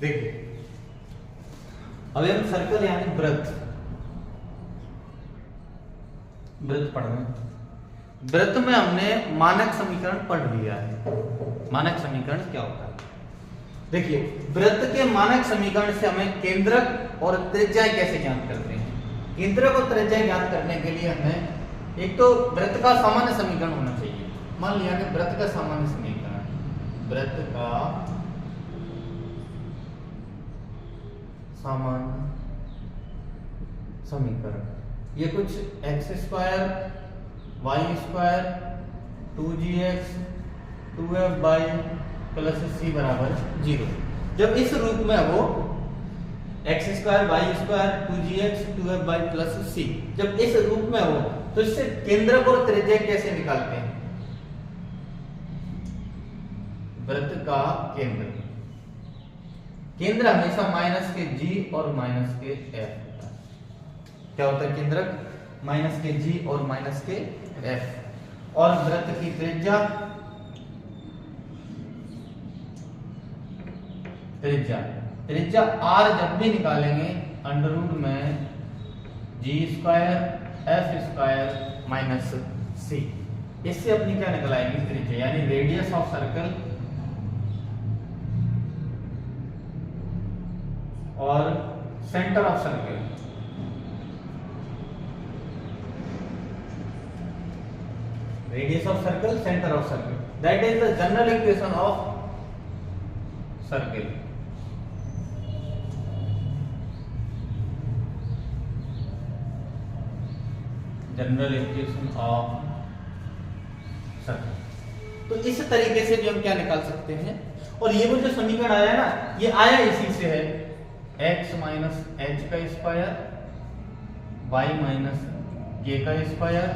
देखिए अभी हम सर्कल यानी वृत्त पढ़ रहे हैं। वृत्त में हमने मानक समीकरण पढ़ लिया है। मानक समीकरण क्या होता है? देखिए वृत्त के मानक समीकरण से हमें केंद्रक और त्रिज्याएं कैसे ज्ञात करते हैं। केंद्रक और त्रिज्याएं ज्ञात करने के लिए हमें एक तो वृत्त का सामान्य समीकरण होना चाहिए। मान लिया कि वृत्त का सामान्य समीकरण, वृत्त का सामान्य समीकरण ये कुछ x square y square 2gx 2f/, plus c बराबर 0। जब इस रूप में वो x square y square 2gx 2f/, plus c जब इस रूप में हो तो इससे केंद्रक और त्रिज्या कैसे निकालते हैं? वृत्त का केंद्र हमेशा माइनस के g और माइनस के f होता है। क्या होता है केंद्रक? माइनस के g और माइनस के f। और वृत्त की त्रिज्या त्रिज्या r जब भी निकालेंगे अंडर रूट में g square f square minus c। इससे अपनी क्या निकल आएगी? त्रिज्या यानी रेडियस ऑफ सर्कल और centre of circle. Radius of circle, centre of circle, that is the general equation of circle. General equation of circle. तो इस तरीके से भी हम क्या निकाल सकते हैं। और ये वो जो समीकरण आया ना, ये आया इसी से है, x माइनस एच का स्क्वायर y माइनस के का square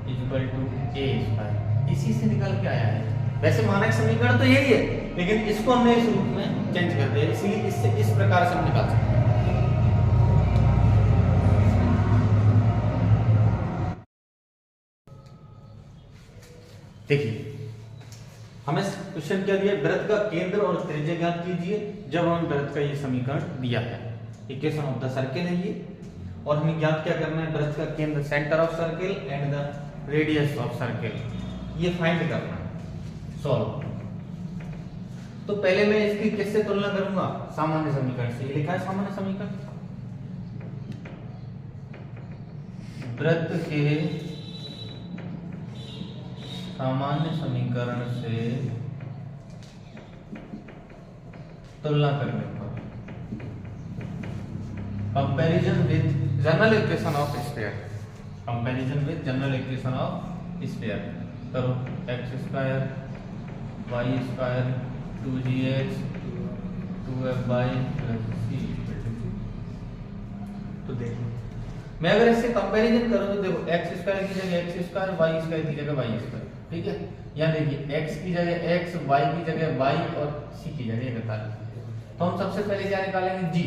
equal to a square. इसी से निकल के आया है। वैसे मानक समीकरण तो यही है, लेकिन इसको हमने इस रूप में चेंज कर दिया, इसलिए इससे इस प्रकार से हम निकाल सकते हैं। देखिए हमें क्वेश्चन क्या दिया? वृत्त का केंद्र और त्रिज्या ज्ञात कीजिए। जब हमें वृत्त का ये समीकरण दिया है, इक्वेशन ऑफ द सर्किल है ये, और हमें ज्ञात क्या करना है? वृत्त का केंद्र, center of circle and the radius of circle, ये फाइंड करना है, सॉल्व। तो पहले मैं इसकी किससे तुलना करूंगा? सामान्य समीकरण से। ये लिखा है सामान्य समीकरण, वृत्त के सामान्य समीकरण से तुलना करने पर comparison with general equation of sphere, comparison with general equation of sphere करो। X square y square 2gx 2f/, plus c. तो देखो मैं अगर इससे कंपैरिजन करूं तो देखो एक्स स्क्वायर की जगह एक्स स्क्वायर, वाई स्क्वायर की जगह वाई स्क्वायर, ठीक है। यहाँ देखिए x की जगह x, y की जगह y और c की जगह 41। तो हम सबसे पहले क्या निकालेंगे? g।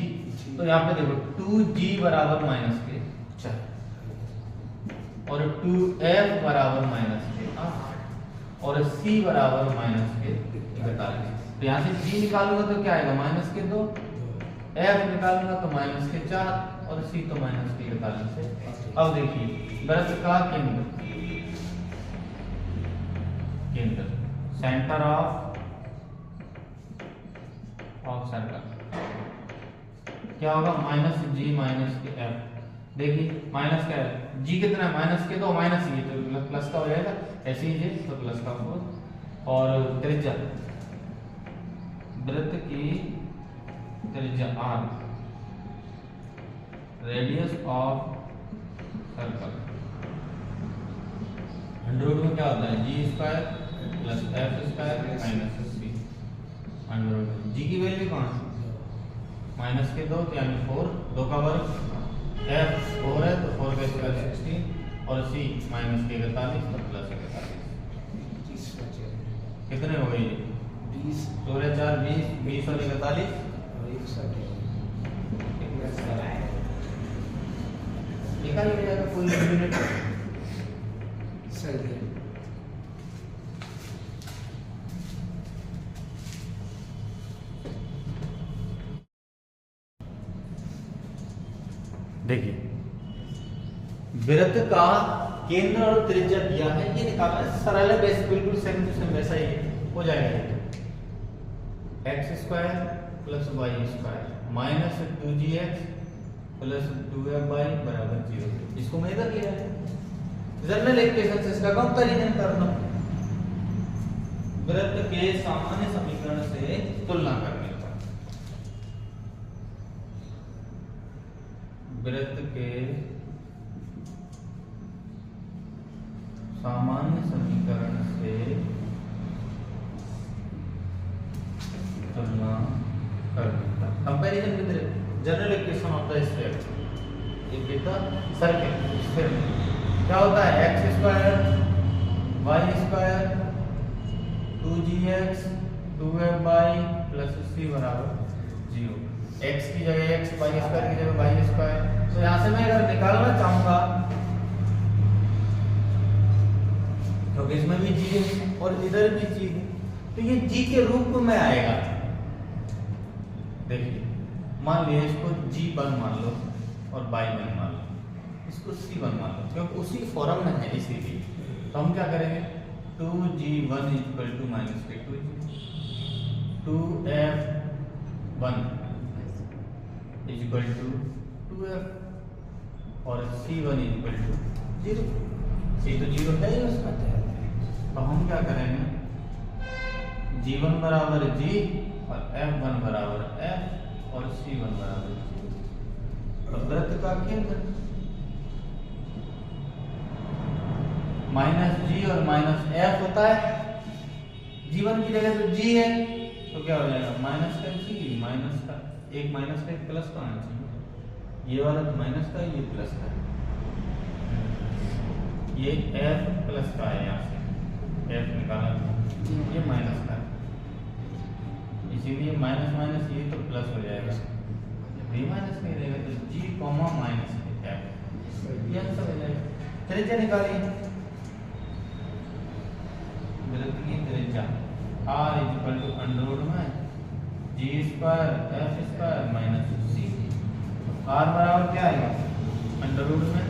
तो यहाँ पे देखो 2g बराबर माइनस के 4 और 2f बराबर माइनस के 8 और c बराबर माइनस के 41। तो यहाँ से g निकालूंगा तो क्या आएगा? माइनस के 2, f निकालूंगा तो माइनस के 4 और c तो माइनस के 41 है। अब देखिए वृत्त का केंद्र, सेंटर ऑफ सर्कल क्या होगा? माइनस जी माइनस के एफ। देखिए माइनस का जी कितना है? माइनस के 2, माइनस ये तो प्लस का हो जाएगा, ऐसे ही जी तो प्लस का 4। और त्रिज्या, वृत्त की त्रिज्या r, radius of circle under root में क्या होता है? G square plus F square minus C under root. G की वैल्यू कहाँ है? माइनस के 2 यानी 4, 2 का वर्ग, एफ 4 है तो 4 का स्क्वायर 16 और सी माइनस के 41 तो प्लस 41। कितने हो गए? 20, 4 4 20, 20 और 41 निकाल हो जाएगा कोई यूनिट। सही है। देखिए वृत्त का केंद्र और त्रिज्या दिया है, ये निकालना है, सरल है, वैसे बिल्कुल सेम टू सेम वैसा ही हो जाएगा। X square plus y square minus 2gx plus 2fy बराबर 0। इसको मैं इधर लिया है, जनरल इक्वेशन से इसका कंपैरिजन करना, वृत्त के सामान्य समीकरण से तुलना करने का। वृत्त के सामान्य समीकरण से तुलना करने का, comparison with general equation of the sphere with the circle. Sphere में क्या होता है, x square y square 2gx 2fy plus c बराबर 0। x की जगह x, y स्क्वायर की जगह y स्क्वायर। तो यहां से मैं अगर निकालना चाहूंगा, क्योंकि इसमें भी g है और इधर भी g है, तो ये g के रूप में आएगा। देखिए मान लिया इसको g1 मान लो और y1 मान लो, इसको c1 मान लो, क्योंकि उसी फॉर्म में है इसीलिए। तो हम क्या करेंगे, 2g1 इक्वल टू माइनस के 2f1 इक्वल टू 2f और c1 इक्वल टू 0। c तो 0 है ही उसका, तो हम क्या करेंगे, g1 बराबर g और f1 बराबर f और c1 बराबर 0। तो वृत्त का केंद्र माइनस जी और माइनस एफ होता है, g1 की जगह तो g है, तो क्या हो जाएगा माइनस का g, माइनस का एक माइनस का एक प्लस का आना चाहिए, ये वाला तो माइनस का ये प्लस का है, ये f प्लस का है, यहाँ से f निकाला ये माइनस का है, इसीलिए माइनस माइनस ये तो प्लस हो जाएगा, जब ये माइनस नहीं रहेगा तो g कॉमा माइनस f, ये आंसर हो जाएगा। त्रिज्या निकालिए, वृत्त की त्रिज्या r equal to under root में g square f square minus c। r बराबर क्या आएगा, अंडर रूट में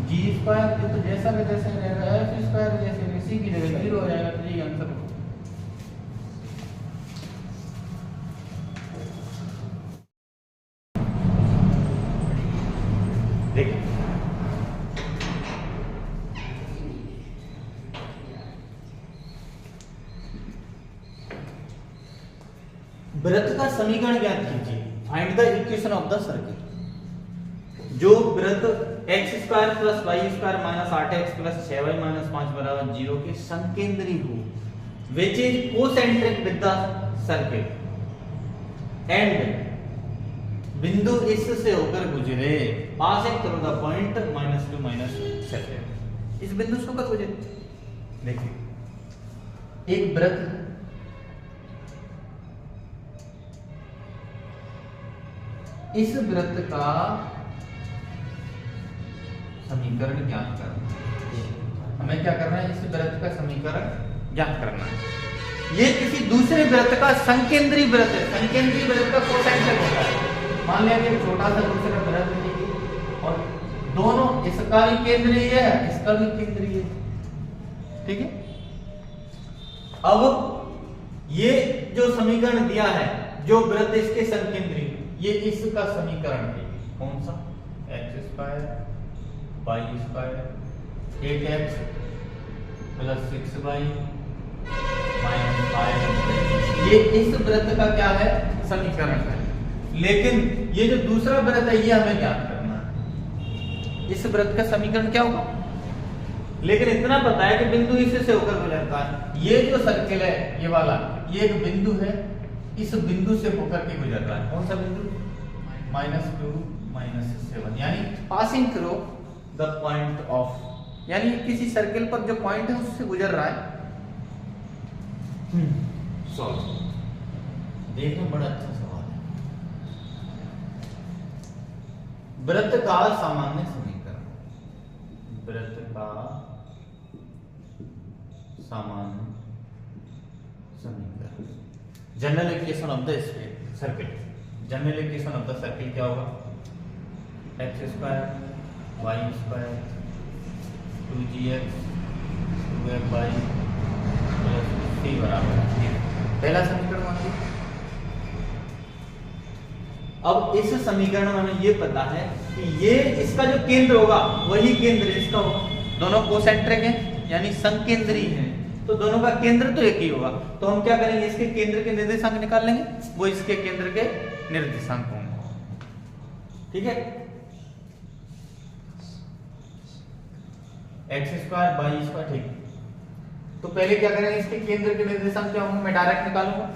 g स्क्वायर, ये तो जैसा का जैसा रहेगा, f स्क्वायर जैसे c की जगह 0 हो जाएगा, तो ये आंसर हो। देखिए वृत्त का समीकरण ज्ञात कीजिए, find the equation of the circle. जो वृत्त x square plus y square minus 8x plus 6y minus 5 बराबर 0 के संकेंद्री हो, which is concentric with the circle and बिंदु इससे होकर गुजरे, पासिंग थ्रू द पॉइंट -2 -7। इस बिंदु से होकर गुजरे। देखिए एक वृत्त, इस वृत्त का समीकरण ज्ञात करना, हमें क्या करना है, इस वृत्त का समीकरण ज्ञात करना है। ये किसी दूसरे वृत्त का संकेंद्री वृत्त है, संकेंद्री वृत्त का कोसेंट्रिक होता है। मान लिया कि छोटा सा दूसरा वृत्त है और दोनों, इसका भी केंद्रीय है इसका भी केंद्रीय है, ठीक है। अब ये जो समीकरण दिया है, जो वृत्त इसके संकेंद्री, ये इसका समीकरण है, कौन सा, x square y square 8x plus 6y minus 5, ये इस वृत्त का क्या है, समीकरण है। लेकिन ये जो दूसरा वृत्त है, ये हमें ज्ञात करना है, इस वृत्त का समीकरण क्या होगा। लेकिन इतना पता है कि बिंदु इससे होकर गुजरता है, ये जो सर्किल है ये वाला, ये एक बिंदु है, इस बिंदु से होकर के गुजर रहा है, कौन सा बिंदु, -2 -7, यानी passing through the point of, यानी किसी सर्किल पर जो पॉइंट है उससे गुजर रहा है। सॉल्व, देखना बड़ा अच्छा सवाल है। वृत्त का सामान्य समीकरण, वृत्त का सामान्य समीकरण, general equation of the circle. General equation of the circle क्या होगा, x square y square 2gx 2fy plus c बराबर 0। पहला समीकरण मान लीजिए। अब इस समीकरण में हमें ये पता है कि ये इसका जो केंद्र होगा वही केंद्र इसका होगा। दोनों कोसेंट्रिक हैं यानी संकेंद्री हैं, तो दोनों का केंद्र तो एक ही होगा। तो हम क्या करेंगे, इसके केंद्र के निर्देशांक निकाल लेंगे, वो इसके केंद्र के निर्देशांक होंगे। ठीक है, एक्स स्क्वायर वाई स्क्वायर। ठीक, तो पहले क्या करेंगे, इसके केंद्र के निर्देशांक क्या होंगे, मैं डायरेक्ट निकालूंगा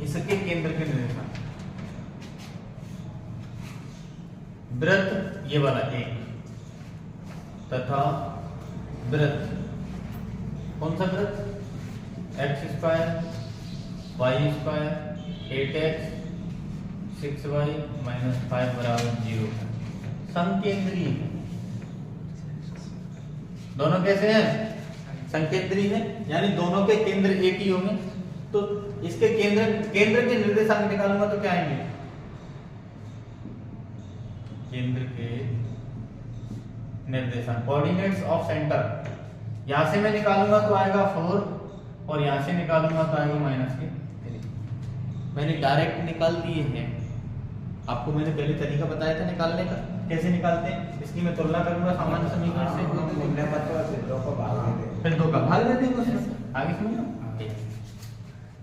इसके केंद्र के निर्देशांक। वृत्त ये वाला एक तथा वृत्त कौन सा वृत्त, x square y square 8x 6y minus 5 बराबर 0 संकेंद्रीय है। दोनों कैसे हैं, संकेंद्रीय है, यानी दोनों के केंद्र एक ही होंगे। तो इसके केंद्र के निर्देशांक निकालूंगा तो क्या आएंगे, केंद्र के निर्देशांक कोऑर्डिनेट्स ऑफ सेंटर। यहां से मैं निकालूंगा तो आएगा 4 और यहां से निकालूंगा तो आएगा -3। मैंने डायरेक्ट निकाल दिए हैं, आपको मैंने पहले तरीका बताया था निकालने का, कैसे निकालते हैं। इसकी मैं तुलना करूंगा सामान्य समीकरण से, फिर 2 का भाग देते हैं उसमें, आगे समझो।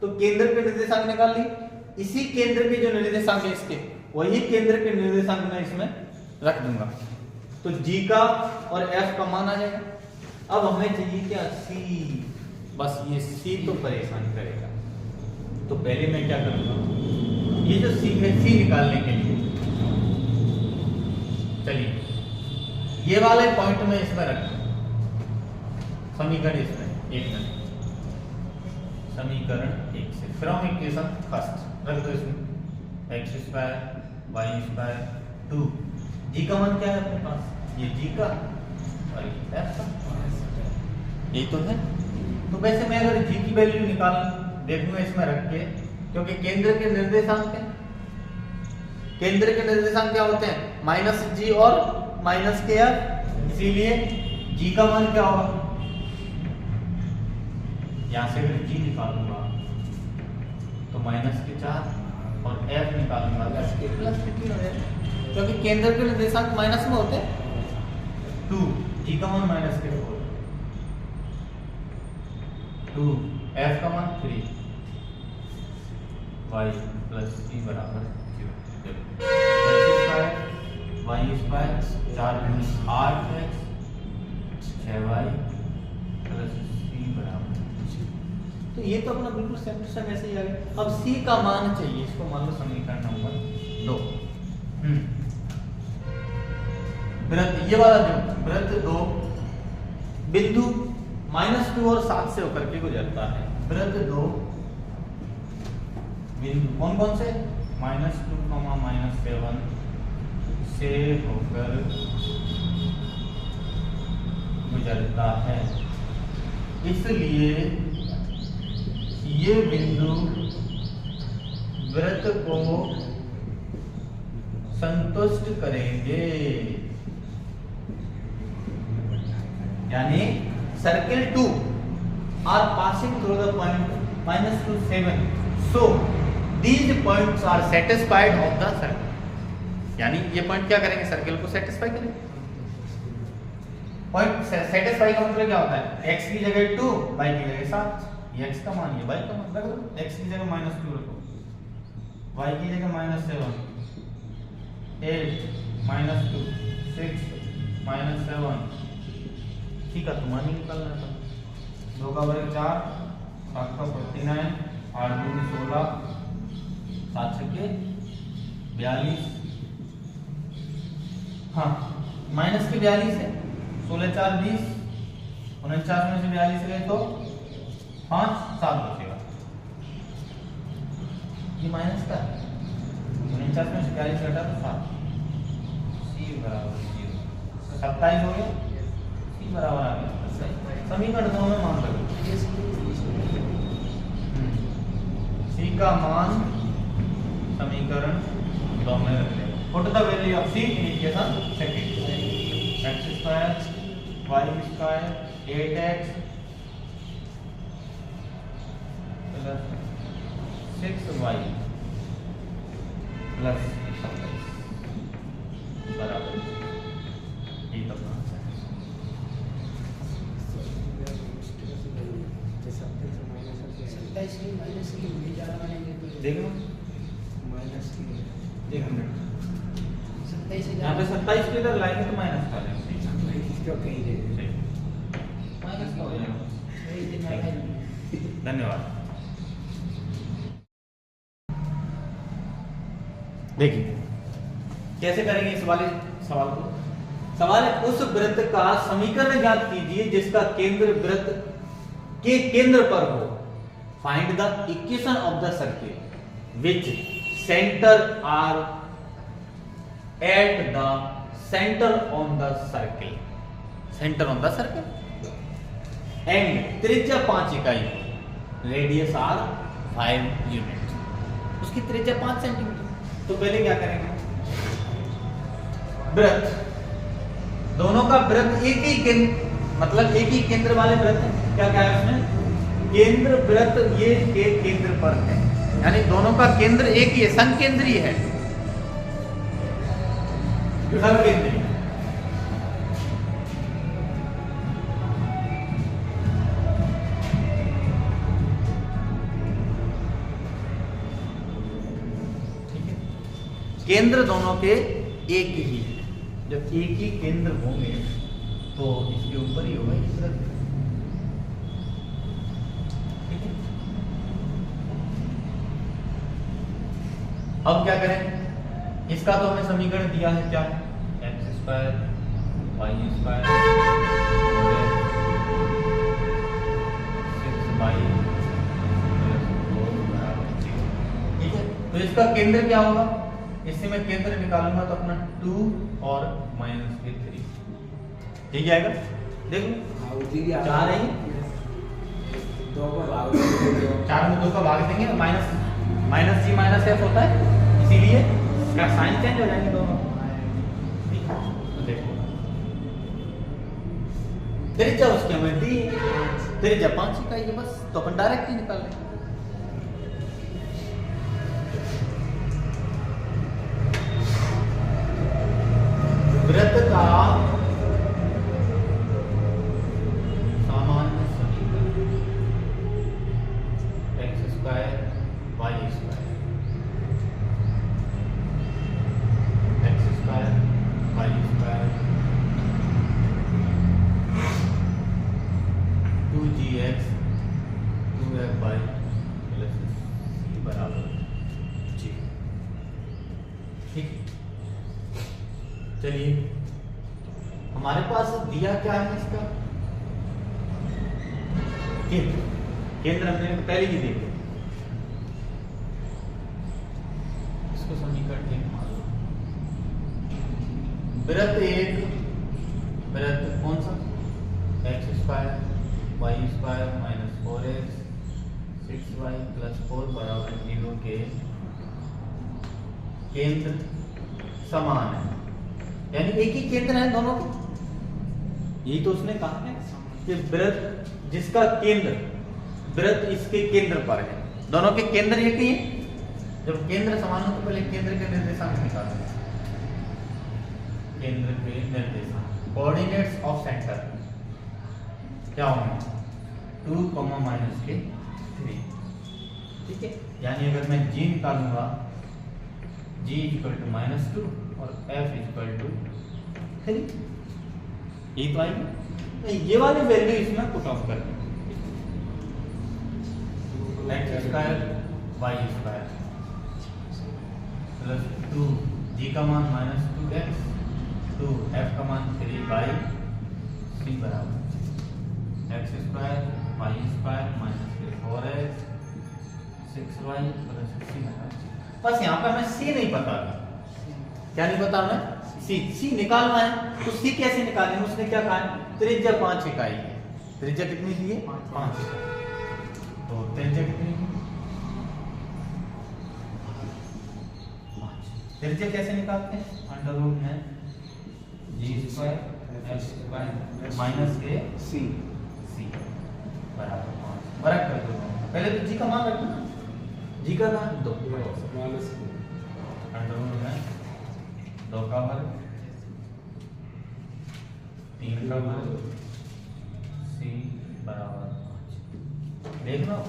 तो केंद्र के निर्देशांक निकाल ली, इसी केंद्र के जो निर्देशांक है इसके, वही केंद्र के निर्देशांक मैं इसमें रख दूंगा। तो g का और f का मान आ जाएगा। अब हमें चाहिए क्या, c। बस ये c तो परेशान करेगा, तो पहले मैं क्या करूंगा, ये जो c है c निकालने के लिए चलिए ये वाले पॉइंट में इसमें रखता हूं समीकरण, इसमें एक में समीकरण 1 से फ्रॉम इक्वेशन फर्स्ट रख दो इसमें एक्स स्क्वायर वाई स्क्वायर 2 जी का मान क्या है अपने पास, ये जी का और ये एफ का, ये तो है। तो वैसे मैं अगर जी की वैल्यू निकाल देखूंगा इसमें रख के, क्योंकि केंद्र के निर्देशांक है, केंद्र के निर्देशांक क्या होते हैं, -g और -kf, इसीलिए g का मान क्या होगा, यहां से अगर g निकालूंगा तो -4 और f निकालूंगा तो इसके प्लस 3 हो जाएगा, क्योंकि केंद्र के निर्देशांक माइनस में होते हैं। 2 g का मान -4 2 f का मान 3 y प्लस c बराबर 0। Y square 4 × 8x 6y plus c बराबर। तो ये तो अपना बिल्कुल सेम ऐसे ही आ गया। अब c का मान चाहिए, इसको मान लो समीकरण नंबर 2। वृत्त ये वाला जो वृत्त 2 बिंदु -2 और 7 से होकर के गुजरता है। वृत्त 2 बिंदु कौन कौन से, -2, -7 से होकर गुजरता है, इसलिए ये बिंदु वृत्त को संतुष्ट करेंगे, यानी circle 2 are passing through the point -2 7, so these points are satisfied of the circle, यानी ये पॉइंट क्या करेंगे, सर्किल को सेटिस्फाई करेंगे। पॉइंट सेटिस्फाई का मतलब क्या होता है, x की जगह 2 y की जगह 7, ये x का मान ये y का मान रख दो, x की जगह -2 रखो, y की जगह -7 8 -2 6 -7 ठीक है, तुम्हारा निकालना था। 2 का वर्ग 4 7 का 49 8 दूनी 16 7 छक्के 42, हाँ माइनस के 42 है, 16 4 20 49 में से 42 गए तो 5 7 बचेगा, ये माइनस का 49 में से 42 घटा तो 7, c बराबर 0, 27 हो गया, c बराबर आ गया। समीकरण 2 में मान रखो c का मान समीकरण 2 में रख लेंगे। Put the value of c in equation second. x square y square 8x plus 6y plus 27 बराबर ये तो देखो एक मिनट यहाँ पे 27 के इधर लाइन है तो माइनस का माइनस का हो जाएगा। धन्यवाद। देखिए कैसे करेंगे इस वाले सवाल को। सवाल है उस वृत्त का समीकरण ज्ञात कीजिए जिसका केंद्र वृत्त के केंद्र पर हो। Find the equation of the circle which center are at the center on the circle. Center on the circle and त्रिज्या 5 इकाई, रेडियस आर 5 यूनिट। उसकी त्रिज्या 5 सेंटीमीटर। तो पहले क्या करेंगे, वृत्त दोनों का वृत्त एक ही केंद्र मतलब एक ही केंद्र वाले वृत्त है। क्या क्या है उसमें, केंद्र वृत्त ये के केंद्र पर है, यानी दोनों का केंद्र एक ही है, संकेंद्रीय है, संकेंद्रीय। केंद्र दोनों के एक ही है। जब एक ही केंद्र होंगे तो इसके ऊपर ही होगा इस तरह। ठीक है, अब क्या करें, इसका तो हमें समीकरण दिया है, क्या है, x square y square 6y ठीक है। तो इसका केंद्र क्या होगा, इससे मैं केंद्र निकालूंगा तो अपना 2 और माइनस के 3 ठीक आएगा। देखो 4 है, 4 में 2 का भाग देंगे तो माइनस जी माइनस एफ होता है, इसीलिए इसका साइन चेंज हो जाएंगे दोनों। तो देखो त्रिज्या उसकी हमें दी, त्रिज्या 5 इकाई है बस, तो अपन डायरेक्ट ही निकाल लेंगे। वृत्त का सामान्य समीकरण x square y square x square y square 2gx 2fy plus c बराबर g। ठीक, चलिए हमारे पास दिया क्या है, इसका केंद्र, केंद्र हमने पहले ही देखे, इसको समीकरण के वृत्त एक, वृत्त कौन सा, x square y square minus 4x 6y plus 4 बराबर 0 के केंद्र समान है, यानी एक ही केंद्र है दोनों के। यही तो उसने कहा है कि वृत्त जिसका केंद्र, वृत्त इसके केंद्र पर है, दोनों के केंद्र एक ही है। जब केंद्र समान हो तो पहले केंद्र के निर्देशांक निकालें, केंद्र के निर्देशांक कोऑर्डिनेट्स ऑफ सेंटर क्या होंगे, 2 माइनस के 3 ठीक है। यानी अगर मैं g निकालूंगा, g इक्वल टू -2 और f इक्वल टू 3, यही तो आएगी। ये वाली वैल्यू इसमें पुट ऑफ कर दें, x square y square plus 2 g का मान -2x 2 f का मान 3 c बराबर x square y square minus 4x 6y plus c बराबर। बस यहाँ पे हमें c नहीं पता, क्या नहीं पता हमें, सी निकालना है। तो सी कैसे निकालेंगे, उसने क्या कहा है, त्रिज्या 5 इकाई है। त्रिज्या कितनी दी है, 5 इकाई। तो त्रिज्या कितनी है, 5। त्रिज्या कैसे निकालते हैं? अंडर रूट में जी स्क्वायर एच स्क्वायर माइनस ए सी बराबर 5। फर्क कर दो, पहले तो जी का मान रखना, जी का मान 2 अंडर रूट में 2 का वर्ग 3 का वर्ग सी बराबर 5। देख लो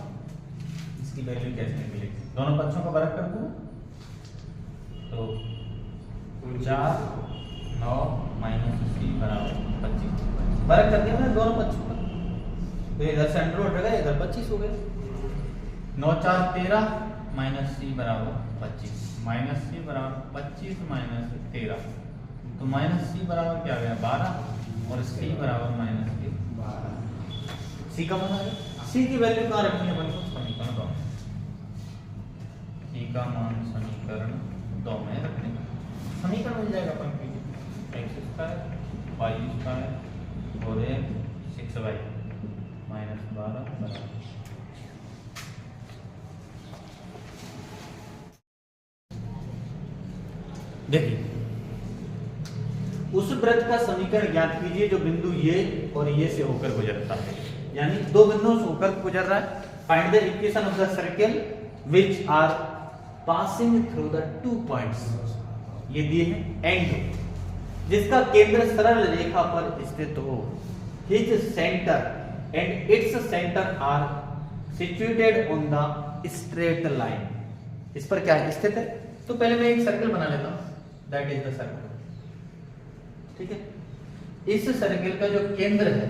इसकी वैल्यू कैसे निकलेगी, दोनों पक्षों का वर्ग कर दो तो 4 9 माइनस सी बराबर 25। वर्ग कर दिया मैंने दोनों पक्षों का, तो इधर से अंडर रूट हो गया, इधर 25 हो गया। 9 4 13 माइनस सी बराबर 25, माइनस सी बराबर 25 माइनस 13, तो माइनस सी बराबर क्या आ गया 12 और सी बराबर माइनस 12। सी का मान आ गया। सी की वैल्यू कहाँ रखनी है अपन को? समीकरण 2 में। सी का मान समीकरण 2 में रखने का समीकरण मिल जाएगा अपन को x स्क्वायर y स्क्वायर और 6y माइनस 12 बराबर। देखिए उस वृत्त का समीकरण ज्ञात कीजिए जो बिंदु ये और ये से होकर गुजरता है, यानी दो बिंदुओं से होकर गुजर रहा है। Find the equation of the circle which are passing through the 2 points, ये दिए हैं एंड, जिसका केंद्र सरल रेखा पर स्थित हो। His center and its center are situated on the straight line. इस पर क्या स्थित है? तो पहले मैं एक सर्कल बना लेता हूं, दैट इज द सर्कल। ठीक है, इस सर्कल का जो केंद्र है,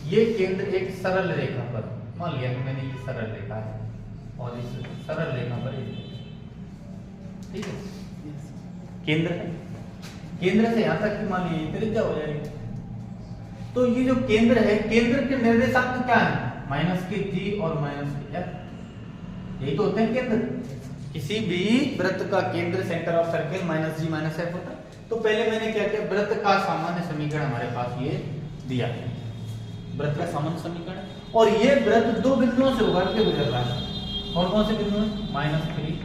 ये केंद्र एक सरल रेखा पर, मान लिया कि मैंने ये सरल रेखा है और इस सरल रेखा पर ठीक है केंद्र है, केंद्र से यहां तक की मान लीजिए त्रिज्या हो जाएगी। तो ये जो केंद्र है, केंद्र के निर्देशांक क्या है? माइनस के जी और माइनस के एफ, यही तो होते हैं केंद्र। किसी भी वृत्त का केंद्र center of circle minus g minus f होता है। तो पहले मैंने क्या किया, वृत्त का सामान्य समीकरण हमारे पास ये दिया है, वृत्त का सामान्य समीकरण, और ये वृत्त दो बिंदुओं से होकर के गुजर रहा है। और कौन से बिंदु हैं? -3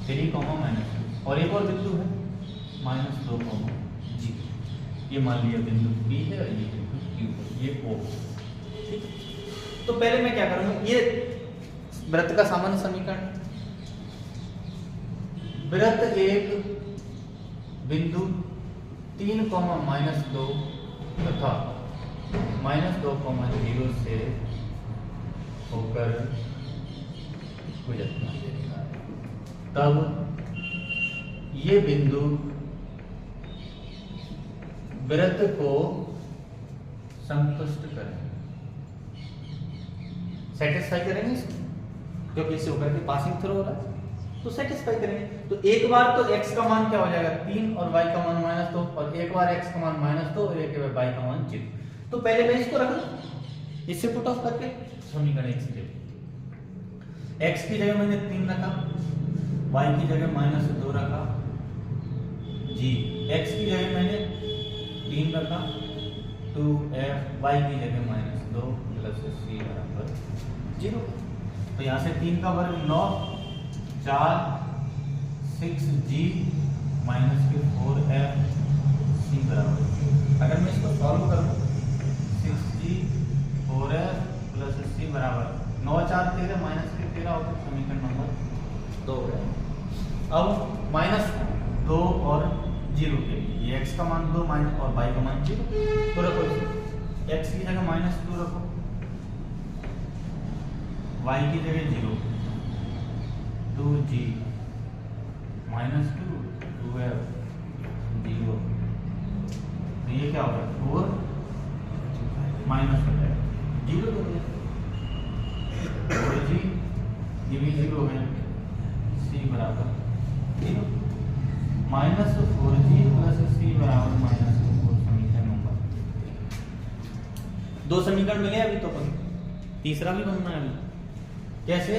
-3 और एक और बिंदु है -2 जी। ये मान लिया बिंदु P है और ये बिंदु Q है, ये O। ठीक, तो पहले मैं क्या करूंगा, ये वृत्त का सामान्य समीकरण, वृत्त एक बिंदु 3, -2 तथा -2, 0 से होकर गुजरता है। तब ये बिंदु वृत्त को संतुष्ट करें, सेटिस्फाई करेंगे इसको, क्योंकि इससे होकर के पासिंग थ्रू हो रहा है, तो सेटिस्फाई करेंगे। तो एक बार तो x का मान क्या हो जाएगा 3 और y का मान -2, और एक बार x का मान -2 और एक बार y का मान 0। तो पहले मैं इसको रख लूं, इससे पुट ऑफ करके समीकरण x की जगह मैंने 3 रखा, y की जगह -2 रखा जी, x की जगह मैंने 3 रखा 2f, y की जगह -2 प्लस c बराबर 0। तो यहाँ से 3 का वर्ग 9 4 6g माइनस के 4f c बराबर। अगर मैं इसको सॉल्व करूँ 6g 4f प्लस c बराबर 9 4 13 माइनस के 13 होकर समीकरण नंबर 2 है। अब -2 और 0 के लिए ये x का मान 2 माइनस और y का मान 0, तो रखो इसे, x की जगह -2 रखो, y की जगह 0, 2g -2 2f 0, तो ये क्या होगा 4 माइनस हो जाएगा 0 हो गया, 4g ये भी 0 हो गया, c बराबर 0, -4g प्लस c बराबर -4। समीकरण नंबर 2 समीकरण मिले अभी, तो अपन तीसरा भी बनना है अभी। कैसे?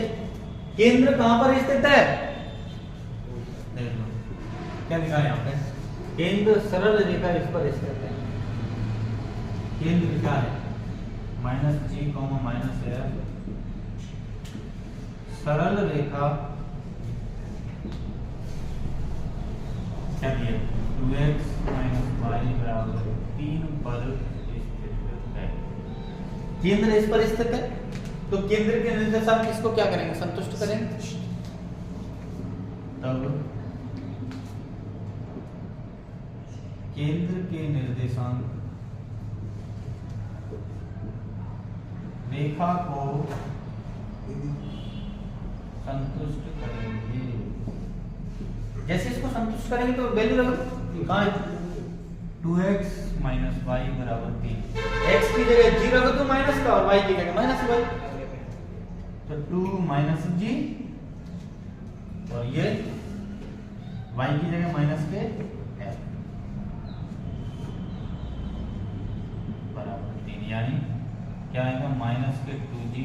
केंद्र कहां पर स्थित है? देख लो क्या लिखा है यहाँ पे, केंद्र सरल रेखा इस पर स्थित है। केंद्र क्या है? -g, -f, सरल रेखा क्या दिया 2x माइनस वाई बराबर 3 पर स्थित है। केंद्र इस पर स्थित है, तो केंद्र के निर्देशांक इसको क्या करेंगे, संतुष्ट करेंगे। तब केंद्र के निर्देशांक रेखा को संतुष्ट करेंगे। जैसे इसको संतुष्ट करेंगे तो वैल्यू रखो कहाँ है 2x माइनस वाई बराबर 3। x की जगह g रखो तो माइनस का और y की जगह माइनस y, तो 2 माइनस g और ये y की जगह माइनस के f बराबर 3, यानी क्या आएगा माइनस के 2g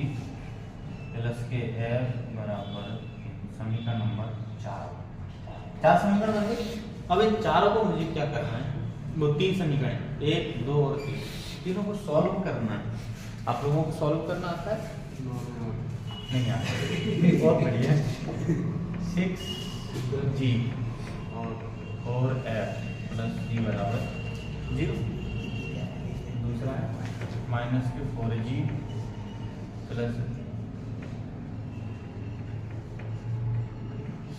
प्लस के f बराबर 3। समीकरण नंबर 4 समीकरण बन गए। अब इन चारों को मुझे क्या करना है, वो 3 समीकरण 1 2 और 3 तीनों को सॉल्व करना है। आप लोगों को सॉल्व करना आता है? नहीं आता। बहुत बढ़िया। 6g और f प्लस g बराबर 0। दूसरा है माइनस के 4g प्लस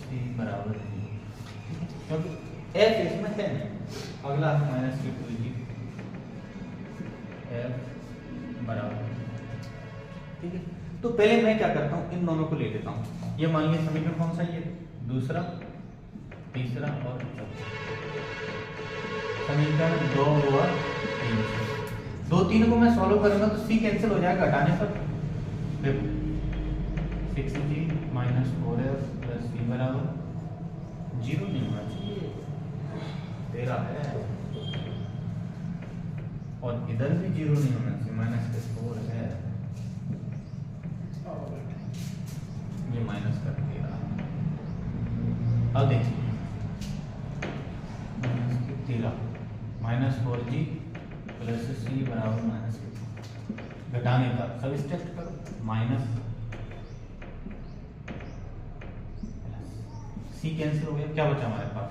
c बराबर 0, क्योंकि f इसमें है नहीं। अगला है माइनस के 2g f बराबर, ठीक है। तो पहले मैं क्या करता हूँ, इन दोनों को ले लेता हूँ। ये मान लीजिए समीकरण कौन सा, ये दूसरा, तीसरा और चौथा। समीकरण 2 और 3, 2 3 को मैं सॉल्व करूंगा तो c कैंसिल हो जाएगा हटाने पर। देखो 6g minus 4f plus c बराबर 0 नहीं होना चाहिए, 13 है, और इधर भी 0 नहीं होना चाहिए, माइनस के 4 है, ये माइनस कर 13। अब देखिए माइनस के 13 माइनस 4g प्लस c बराबर माइनस के, घटाने का सब स्टेप करो, माइनस c कैंसिल हो गया, क्या बचा हमारे पास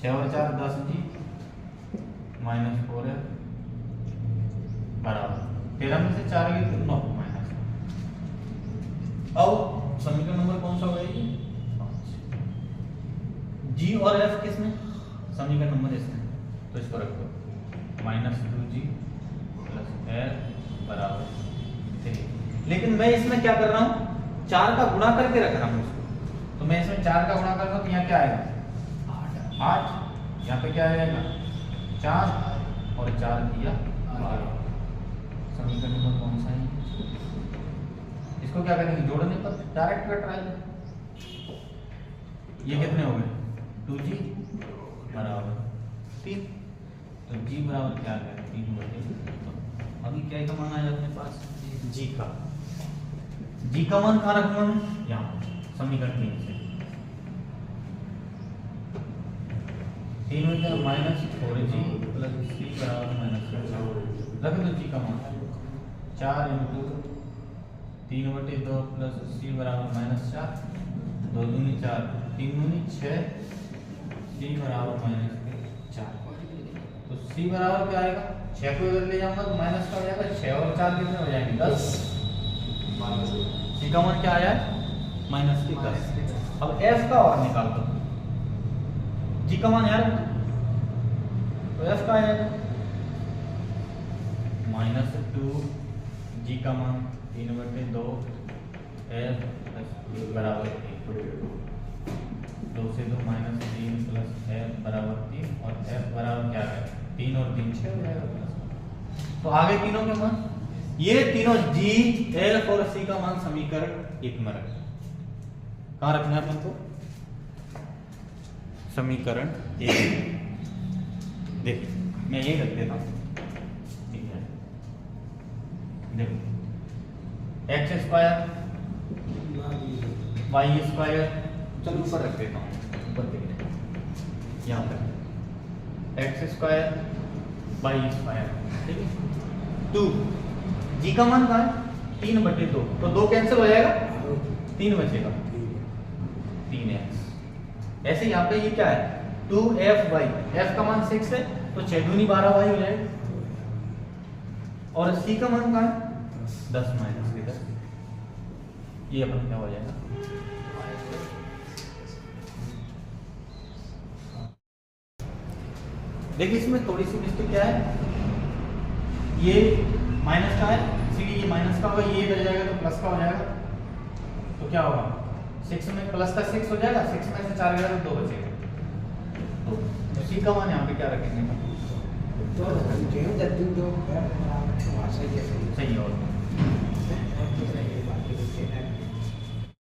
6 और 4 10g माइनस 4f बराबर 13 में से 4 गए तो 9 माइनस। अब समीकरण नंबर कौन सा हो गया ये 5। g और f किसमें, समीकरण नंबर इसमें, तो इसको रखो माइनस 2g प्लस f बराबर 3। लेकिन मैं इसमें क्या कर रहा हूँ, 4 का गुणा करके रख रहा हूँ इसको, तो मैं इसमें 4 का गुणा करूंगा तो यहाँ क्या आएगा 8, यहाँ पे क्या आएगा 4 और 4 दिया 12। समीकरण नंबर कौन सा है, इसको क्या करेंगे जोड़ने पर डायरेक्ट कट रहा है। ये कितने हो गए 2g बराबर 3, तो g बराबर क्या आ गया 3/2। अभी क्या का मान आया अपने पास g का मान कहाँ रखूंगा मैं, यहाँ समीकरण 3 से 3 में क्या माइनस 4g प्लस c बराबर माइनस 4 रख दो। g का मान 4 इंटू 3/2 प्लस c बराबर माइनस 4, 2 दूनी 4 3 दूनी 6, c बराबर माइनस 4। तो c बराबर क्या आएगा, 6 को इधर ले जाऊंगा तो माइनस का हो जाएगा, 6 और 4 कितने हो जाएंगे 10। c का मान क्या आया माइनस के 10। अब f का और निकाल दो, g का मान यार तो f का आएगा माइनस 2, g का मान 3/2 f प्लस बराबर 2 से 2 माइनस 3 प्लस f बराबर 3, और f बराबर क्या है 3 और 3 6 हो जाएगा प्लस। तो आगे तीनों के मान, ये तीनों g f और c का मान समीकरण 1 में रखें। कहाँ रखना है अपन को, समीकरण 1। देखिए मैं ये रख देता हूँ, ठीक है। देखो x स्क्वायर y स्क्वायर, चलो ऊपर रख देता हूँ, ऊपर देखिए यहाँ पर x स्क्वायर y स्क्वायर, ठीक है। 2 g का मान कहाँ है 3/2, तो 2 कैंसिल हो जाएगा, 3 बचेगा 3x। ऐसे यहाँ पे ये क्या है 2FY, F का मान 6 है तो 6 दूनी 12Y हो जाएगा, और C का मान क्या है 10 माइनस 10, ये अपन क्या हो जाएगा। देखिए इसमें थोड़ी सी मिस्टेक क्या है, ये माइनस का है इसीलिए ये माइनस का होगा, ये इधर जाएगा तो प्लस का हो जाएगा, तो क्या होगा 6 में प्लस का 6 हो जाएगा, 6 में से 4 गया तो 2 बचेगा, तो C का मान यहाँ पे क्या रखेंगे सही है। और